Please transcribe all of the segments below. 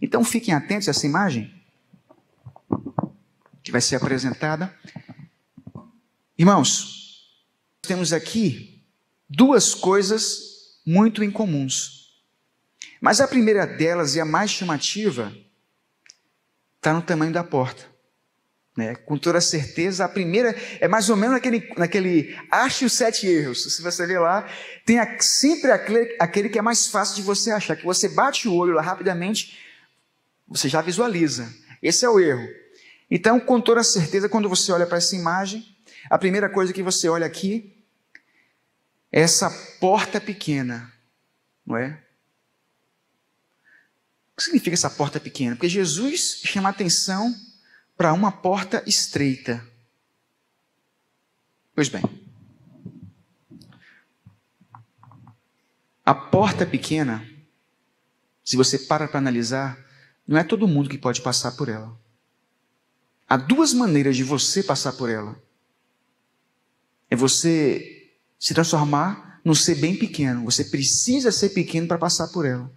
Então fiquem atentos a essa imagem que vai ser apresentada. Irmãos, temos aqui duas coisas muito incomuns. Mas a primeira delas e a mais chamativa está no tamanho da porta. Com toda certeza, a primeira é mais ou menos naquele ache os 7 erros. Se você ver lá, tem sempre aquele que é mais fácil de você achar, que você bate o olho lá rapidamente, você já visualiza. Esse é o erro. Então, com toda certeza, quando você olha para essa imagem, a primeira coisa que você olha aqui é essa porta pequena, não é? O que significa essa porta pequena? Porque Jesus chama a atenção para uma porta estreita. Pois bem, a porta pequena, se você para analisar, não é todo mundo que pode passar por ela. Há duas maneiras de você passar por ela. É você se transformar num ser bem pequeno. Você precisa ser pequeno para passar por ela.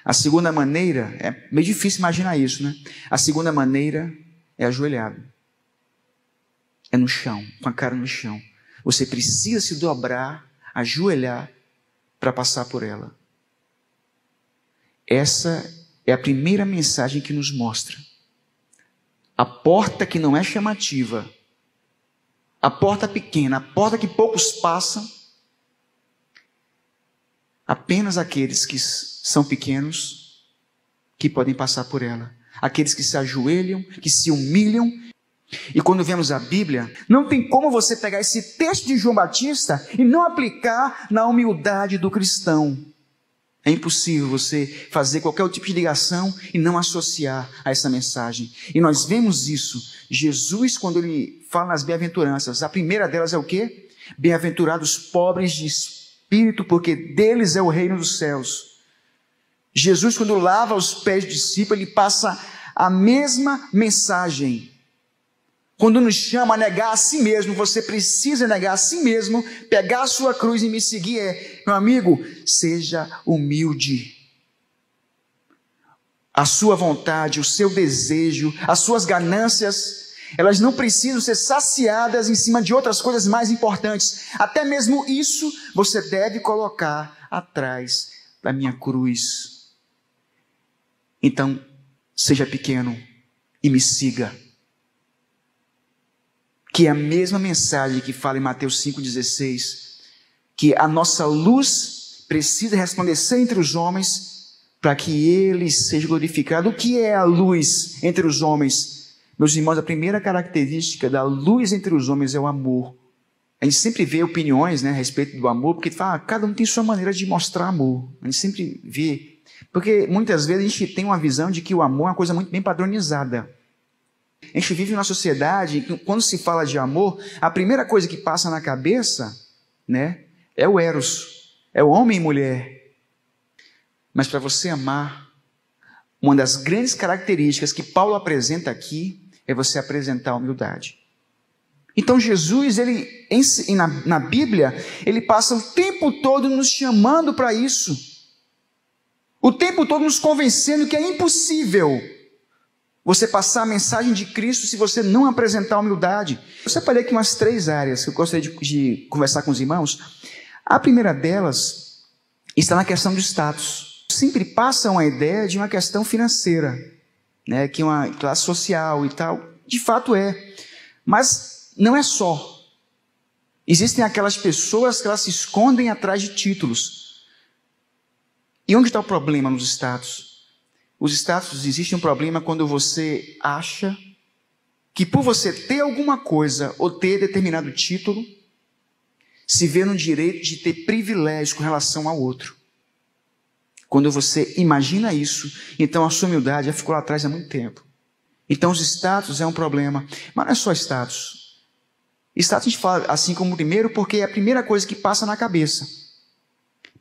A segunda maneira, é meio difícil imaginar isso, né? A segunda maneira é ajoelhado. É no chão, com a cara no chão. Você precisa se dobrar, ajoelhar, para passar por ela. Essa é a primeira mensagem que nos mostra. A porta que não é chamativa, a porta pequena, a porta que poucos passam, apenas aqueles que são pequenos que podem passar por ela. Aqueles que se ajoelham, que se humilham. E quando vemos a Bíblia, não tem como você pegar esse texto de João Batista e não aplicar na humildade do cristão. É impossível você fazer qualquer tipo de ligação e não associar a essa mensagem. E nós vemos isso. Jesus, quando ele fala nas bem-aventuranças, a primeira delas é o quê? Bem-aventurados pobres de espírito, porque deles é o reino dos céus. Jesus, quando lava os pés do discípulo, ele passa a mesma mensagem. Quando nos chama a negar a si mesmo, você precisa negar a si mesmo, pegar a sua cruz e me seguir. Meu amigo, seja humilde. A sua vontade, o seu desejo, as suas ganâncias, elas não precisam ser saciadas em cima de outras coisas mais importantes. Até mesmo isso você deve colocar atrás da minha cruz. Então, seja pequeno e me siga. Que é a mesma mensagem que fala em Mateus 5,16, que a nossa luz precisa resplandecer entre os homens para que ele seja glorificado. O que é a luz entre os homens? Meus irmãos, a primeira característica da luz entre os homens é o amor. A gente sempre vê opiniões, a respeito do amor, porque fala, cada um tem sua maneira de mostrar amor. A gente sempre vê, porque muitas vezes a gente tem uma visão de que o amor é uma coisa muito bem padronizada. A gente vive numa sociedade que, quando se fala de amor, a primeira coisa que passa na cabeça, é o eros, é o homem e mulher. Mas para você amar, uma das grandes características que Paulo apresenta aqui é você apresentar a humildade. Então Jesus, na Bíblia, ele passa o tempo todo nos chamando para isso. O tempo todo nos convencendo que é impossível você passar a mensagem de Cristo se você não apresentar humildade. Eu separei aqui umas 3 áreas que eu gostaria de conversar com os irmãos. A primeira delas está na questão do status. Sempre passam a ideia de uma questão financeira, que é uma classe social e tal. De fato é. Mas não é só. Existem aquelas pessoas que elas se escondem atrás de títulos. E onde está o problema nos status? Os status, existe um problema quando você acha que por você ter alguma coisa ou ter determinado título, se vê no direito de ter privilégio com relação ao outro. Quando você imagina isso, então a sua humildade já ficou lá atrás há muito tempo. Então os status é um problema, mas não é só status. Status a gente fala assim como primeiro porque é a primeira coisa que passa na cabeça.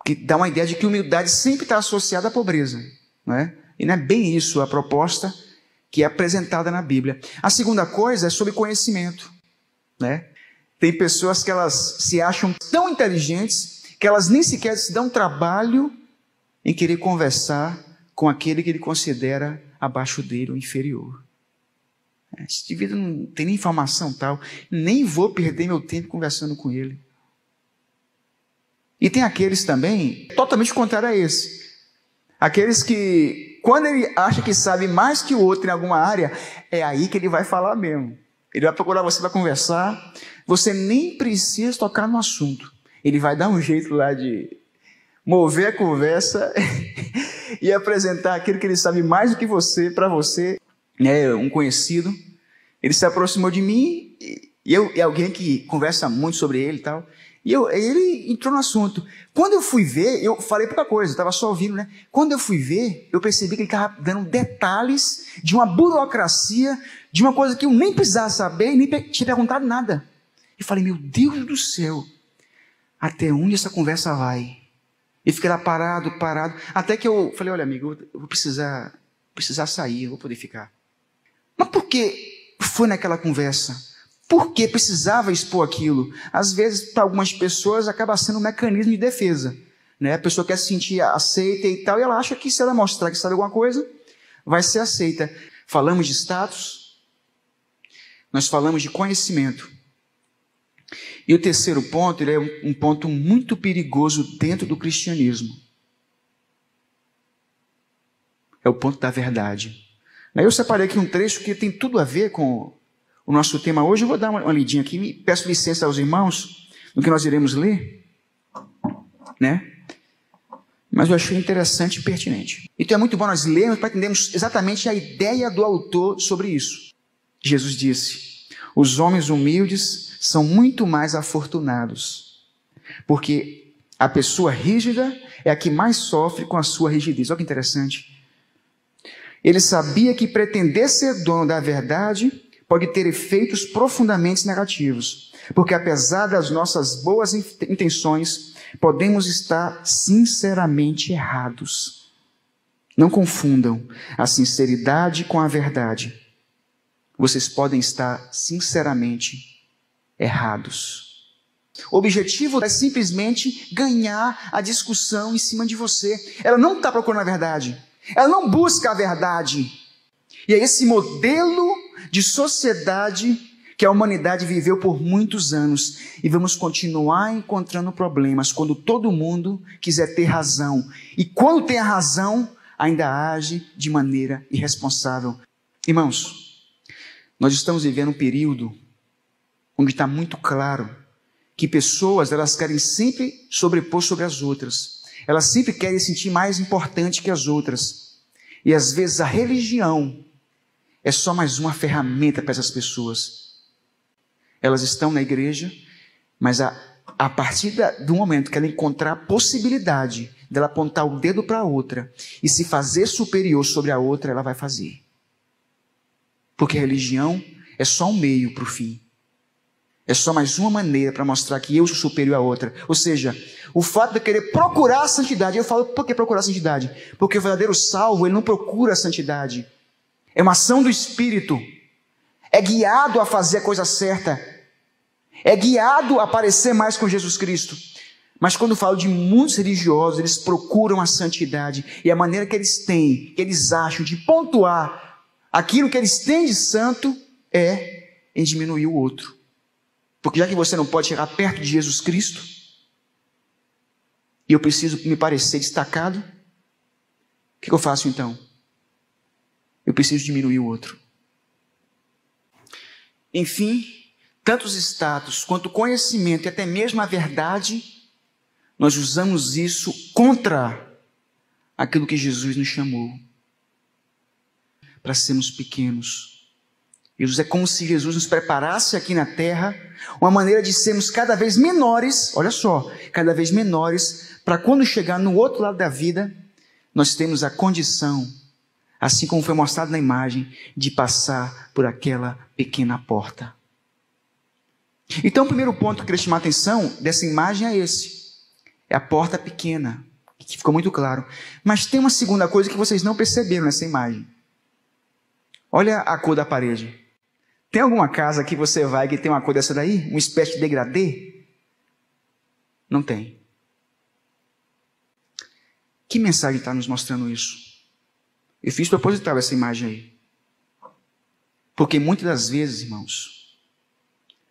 Que dá uma ideia de que humildade sempre está associada à pobreza, não é? E não é bem isso a proposta que é apresentada na Bíblia. A segunda coisa é sobre conhecimento. Tem pessoas que elas se acham tão inteligentes que elas nem sequer se dão trabalho em querer conversar com aquele que ele considera abaixo dele ou inferior. Esse indivíduo não tem nem informação tal, nem vou perder meu tempo conversando com ele. E tem aqueles também, totalmente contrário a esse. Aqueles que, quando ele acha que sabe mais que o outro em alguma área, é aí que ele vai falar mesmo. Ele vai procurar você para conversar, você nem precisa tocar no assunto. Ele vai dar um jeito lá de mover a conversa e apresentar aquilo que ele sabe mais do que você, para você, um conhecido. Ele se aproximou de mim, e alguém que conversa muito sobre ele e tal, e ele entrou no assunto. Quando eu fui ver, eu falei pouca coisa, eu estava só ouvindo, né? Quando eu fui ver, eu percebi que ele estava dando detalhes de uma burocracia, de uma coisa que eu nem precisava saber e nem tinha perguntado nada. E falei, meu Deus do céu, até onde essa conversa vai? E fiquei lá parado, até que eu falei, olha amigo, eu vou precisar sair, eu vou poder ficar. Mas por que foi naquela conversa? Por que precisava expor aquilo? Às vezes, para algumas pessoas, acaba sendo um mecanismo de defesa. Né? A pessoa quer se sentir aceita e tal, e ela acha que se ela mostrar que sabe alguma coisa, vai ser aceita. Falamos de status, nós falamos de conhecimento. E o terceiro ponto, ele é um ponto muito perigoso dentro do cristianismo. É o ponto da verdade. Eu separei aqui um trecho que tem tudo a ver com o nosso tema hoje. Eu vou dar uma lidinha aqui, e peço licença aos irmãos no que nós iremos ler, né? Mas eu achei interessante e pertinente. Então é muito bom nós lermos para entendermos exatamente a ideia do autor sobre isso. Jesus disse, os homens humildes são muito mais afortunados, porque a pessoa rígida é a que mais sofre com a sua rigidez. Olha que interessante. Ele sabia que pretender ser dono da verdade pode ter efeitos profundamente negativos, porque apesar das nossas boas intenções, podemos estar sinceramente errados. Não confundam a sinceridade com a verdade. Vocês podem estar sinceramente errados. O objetivo é simplesmente ganhar a discussão em cima de você. Ela não está procurando a verdade. Ela não busca a verdade. E é esse modelo de sociedade que a humanidade viveu por muitos anos. E vamos continuar encontrando problemas quando todo mundo quiser ter razão. E quando tem a razão, ainda age de maneira irresponsável. Irmãos, nós estamos vivendo um período onde está muito claro que pessoas, elas querem sempre sobrepor sobre as outras. Elas sempre querem se sentir mais importante que as outras. E às vezes a religião é só mais uma ferramenta para essas pessoas. Elas estão na igreja, mas a partir do momento que ela encontrar a possibilidade dela apontar o dedo para a outra e se fazer superior sobre a outra, ela vai fazer. Porque a religião é só um meio para o fim. É só mais uma maneira para mostrar que eu sou superior à outra. Ou seja, o fato de eu querer procurar a santidade. Eu falo, por que procurar a santidade? Porque o verdadeiro salvo, ele não procura a santidade. É uma ação do Espírito. É guiado a fazer a coisa certa. É guiado a parecer mais com Jesus Cristo. Mas quando eu falo de muitos religiosos, eles procuram a santidade. E a maneira que eles têm, que eles acham de pontuar aquilo que eles têm de santo, é em diminuir o outro. Porque já que você não pode chegar perto de Jesus Cristo, e eu preciso me parecer destacado, o que eu faço então? Eu preciso diminuir o outro. Enfim, tanto os status quanto o conhecimento e até mesmo a verdade, nós usamos isso contra aquilo que Jesus nos chamou, para sermos pequenos. É como se Jesus nos preparasse aqui na terra uma maneira de sermos cada vez menores, olha só, cada vez menores, para quando chegar no outro lado da vida, nós temos a condição, assim como foi mostrado na imagem, de passar por aquela pequena porta. Então o primeiro ponto que eu queria chamar a atenção dessa imagem é esse, é a porta pequena, que ficou muito claro. Mas tem uma segunda coisa que vocês não perceberam nessa imagem. Olha a cor da parede. Tem alguma casa que você vai que tem uma cor dessa daí? Uma espécie de degradê? Não tem. Que mensagem está nos mostrando isso? Eu fiz proposital essa imagem aí. Porque muitas das vezes, irmãos,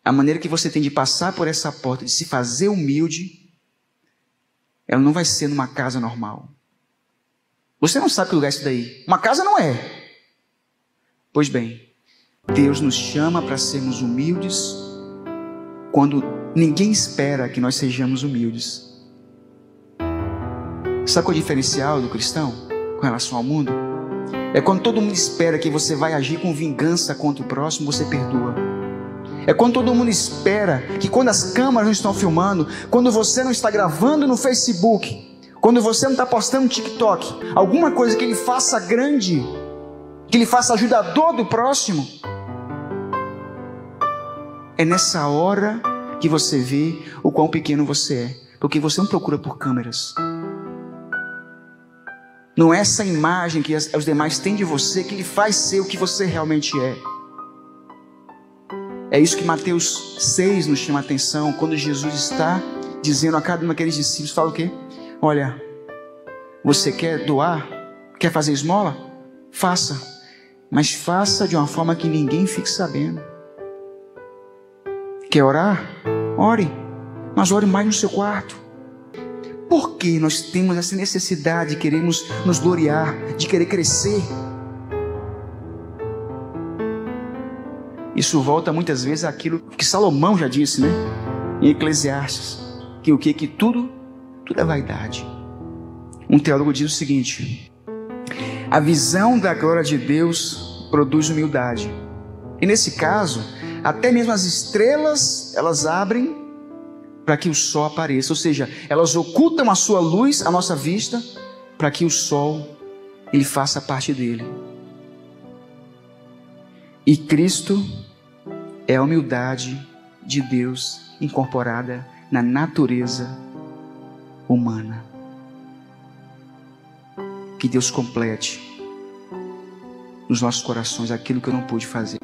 a maneira que você tem de passar por essa porta, de se fazer humilde, ela não vai ser numa casa normal. Você não sabe que lugar é isso daí. Uma casa não é. Pois bem, Deus nos chama para sermos humildes quando ninguém espera que nós sejamos humildes. Sabe qual é o diferencial do cristão com relação ao mundo? É quando todo mundo espera que você vai agir com vingança contra o próximo, você perdoa. É quando todo mundo espera que quando as câmeras não estão filmando, quando você não está gravando no Facebook, quando você não está postando no TikTok, alguma coisa que ele faça grande, que ele faça ajudador do próximo, é nessa hora que você vê o quão pequeno você é, porque você não procura por câmeras. Não é essa imagem que os demais têm de você que lhe faz ser o que você realmente é. É isso que Mateus 6 nos chama a atenção, quando Jesus está dizendo a cada um daqueles discípulos, fala o quê? Olha, você quer doar? Quer fazer esmola? Faça, mas faça de uma forma que ninguém fique sabendo. Quer orar? Ore, mas ore mais no seu quarto. Por que nós temos essa necessidade de queremos nos gloriar, de querer crescer? Isso volta muitas vezes àquilo que Salomão já disse, né? Em Eclesiastes, que o que? Que tudo é vaidade. Um teólogo diz o seguinte: a visão da glória de Deus produz humildade. E nesse caso, até mesmo as estrelas, elas abrem para que o sol apareça, ou seja, elas ocultam a sua luz à nossa vista, para que o sol, ele faça parte dele. E Cristo é a humildade de Deus incorporada na natureza humana. Que Deus complete nos nossos corações aquilo que eu não pude fazer.